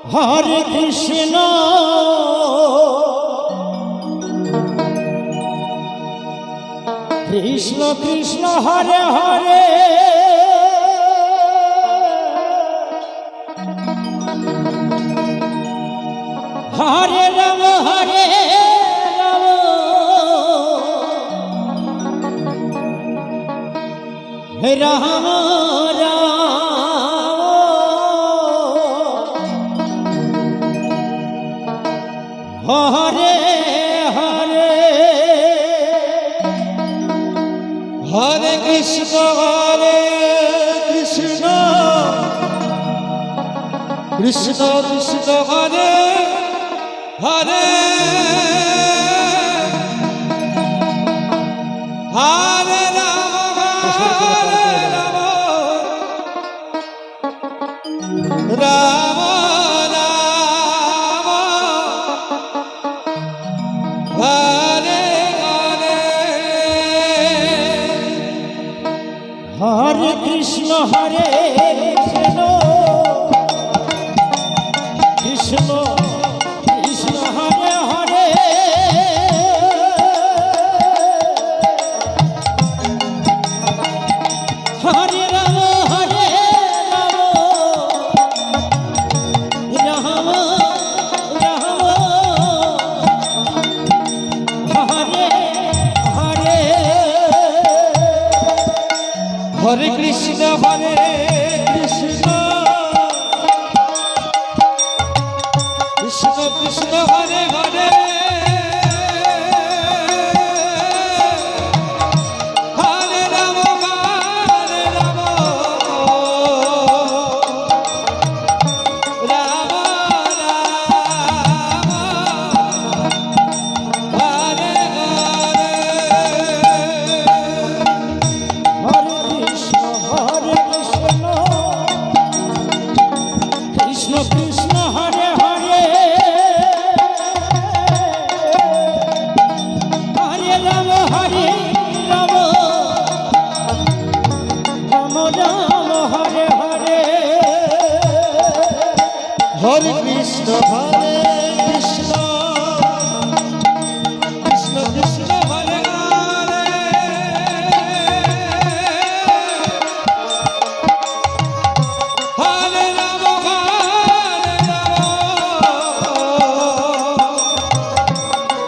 হরে কৃষ্ণ কৃষ্ণ কৃষ্ণ হরে হরে হরে রাম রাম হরে হরে হরে কৃষ্ণ কৃষ্ণ কৃষ্ণ হরে হরে হরে রাম রাম হরে হরে হরে কৃষ্ণ কৃষ্ণ কৃষ্ণ কৃষ্ণ হরে হরে হরে রাম রাম রাম হরে হরে হরে কৃষ্ণ কৃষ্ণ কৃষ্ণ কৃষ্ণ হরে হরে হরে রাম রাম রাম হরে হরে হরে কৃষ্ণ কৃষ্ণ কৃষ্ণ হরে হরে হরে রাম রাম রাম রাম হরে হরে হরে কৃষ্ণ কৃষ্ণ কৃষ্ণ কৃষ্ণ হরে হরে হরে রাম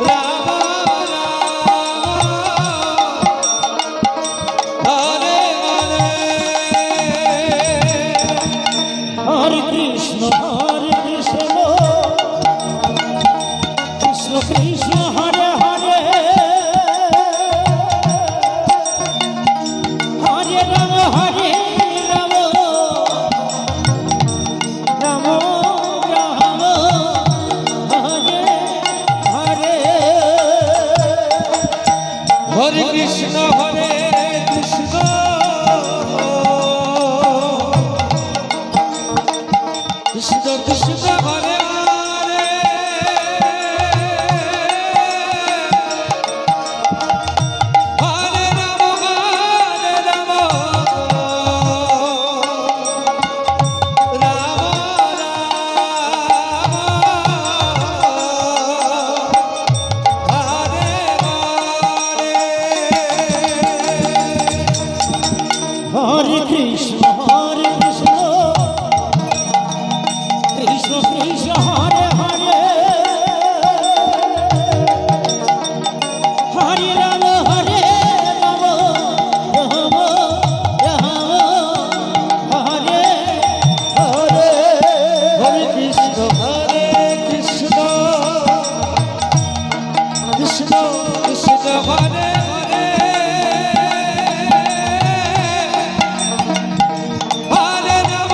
রাম হরে হরে হরে কৃষ্ণ কৃষ্ণ কৃষ্ণ হরে হরে হরে রাম রাম রাম রাম হরে হরে হরে কৃষ্ণ কৃষ্ণ কৃষ্ণ কৃষ্ণ হরে হরে হরে রাম রাম রাম হরে হরে কৃষ্ণ কৃষ্ণ কৃষ্ণ হরে হরে হরে রাম রাম রাম রাম হরে হরে হরে কৃষ্ণ কৃষ্ণ কৃষ্ণ কৃষ্ণ হরে হরে হরে রাম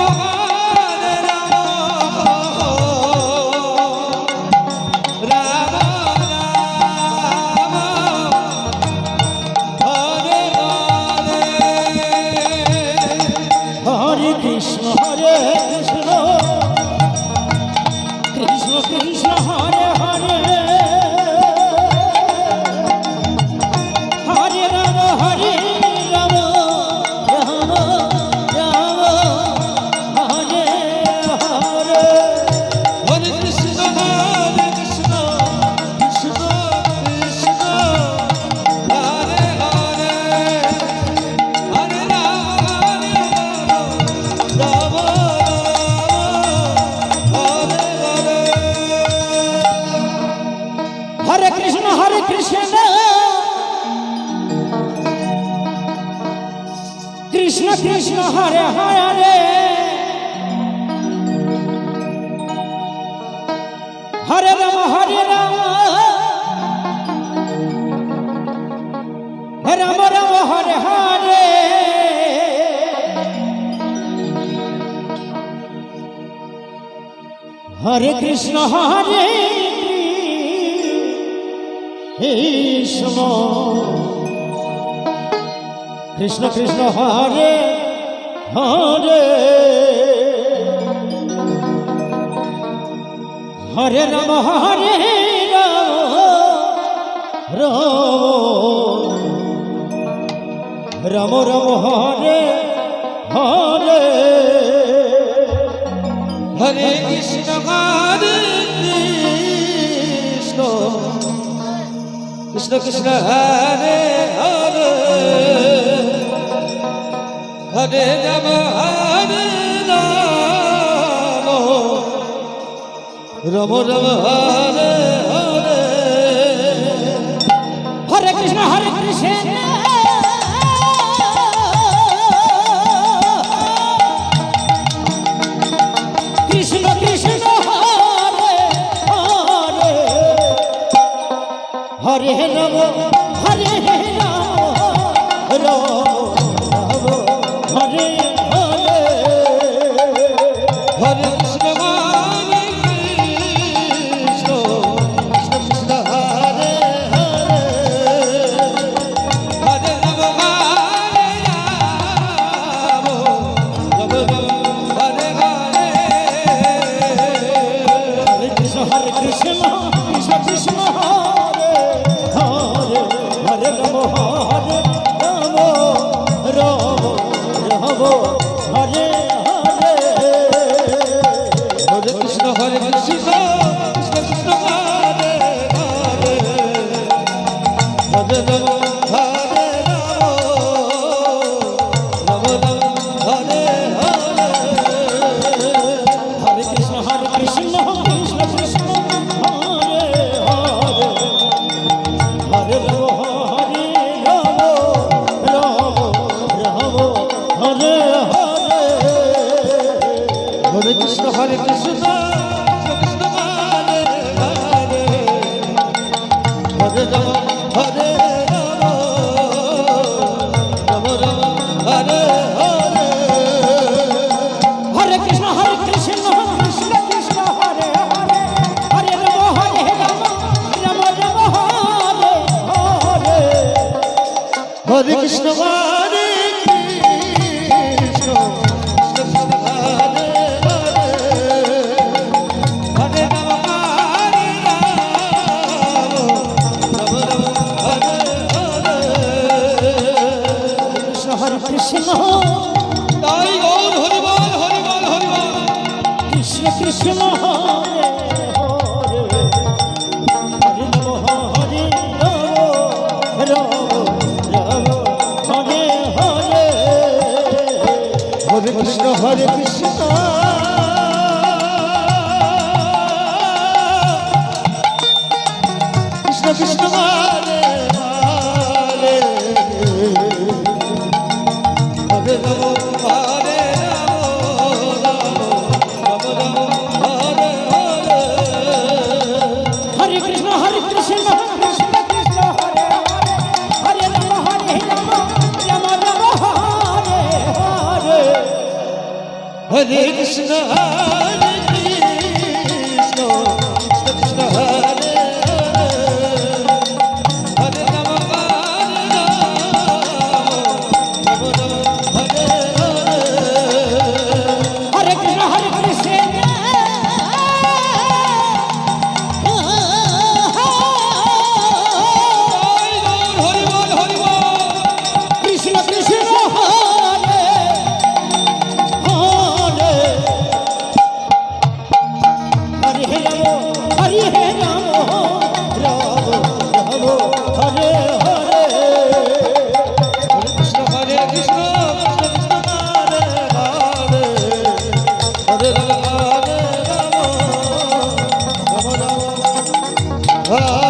কৃষ্ণ হরে হরে হরে রাম রাম রাম হরে হরে হরে কৃষ্ণ হরে কৃষ্ণ কৃষ্ণ কৃষ্ণ হরে হরে হরে রাম রাম রাম হরে হরে হরে কৃষ্ণ কৃষ্ণ কৃষ্ণ হরে হরে হরে রাম রাম রাম হরে হরে হরে কৃষ্ণ কৃষ্ণ কৃষ্ণ হরে হরে হরে রাম রাম হরে হরে হরে কৃষ্ণ কৃষ্ণ কৃষ্ণ কৃষ্ণ হরে হরে হরে রাম রাম রাম হরে হরে হরে কৃষ্ণ কৃষ্ণ কৃষ্ণ হরে হরে হরে রাম রাম রাম হরে হরে হরে কৃষ্ণ কৃষ্ণ কৃষ্ণ হরে হরে হরে রাম হরে রাম রাম হরে হরে হরে কৃষ্ণ কৃষ্ণ কৃষ্ণ হরে হরে হরে রাম রাম রাম হরে হরে হরে কৃষ্ণ কৃষ্ণ কৃষ্ণ হরে হরে হরে রাম হরে রাম রাম হরে হরে হরে কৃষ্ণ কৃষ্ণ কৃষ্ণ হরে হরে হরে রাম রাম রাম হরে হরে হরে কৃষ্ণ হরে কৃষ্ণ কৃষ্ণ কৃষ্ণ হরে হরে হরে রাম রাম রাম হরে হরে কৃষ্ণ তাই গৌর হরি বল হরি বল হরি বল কৃষ্ণ কৃষ্ণ হরে হরে হরে রাম রাম হরে হরে হরে কৃষ্ণ কৃষ্ণ কৃষ্ণ কৃষ্ণ হরে হরে হরে রাম হরে রাম রাম হরে হরে হরে কৃষ্ণ কৃষ্ণ কৃষ্ণ কৃষ্ণ হরে হরে হরে রাম রাম রাম হরে হরে হরে কৃষ্ণ কৃষ্ণ কৃষ্ণ কৃষ্ণ হরে হরে রাম রাম হরে হরে হরে কৃষ্ণ কৃষ্ণ হরি বল হরি বল কৃষ্ণ কৃষ্ণ হরে হরে হরে রাম রাম হরে হরে হরে কৃষ্ণ কৃষ্ণ কৃষ্ণ হরে হরে হরে রাম রাম রাম রাম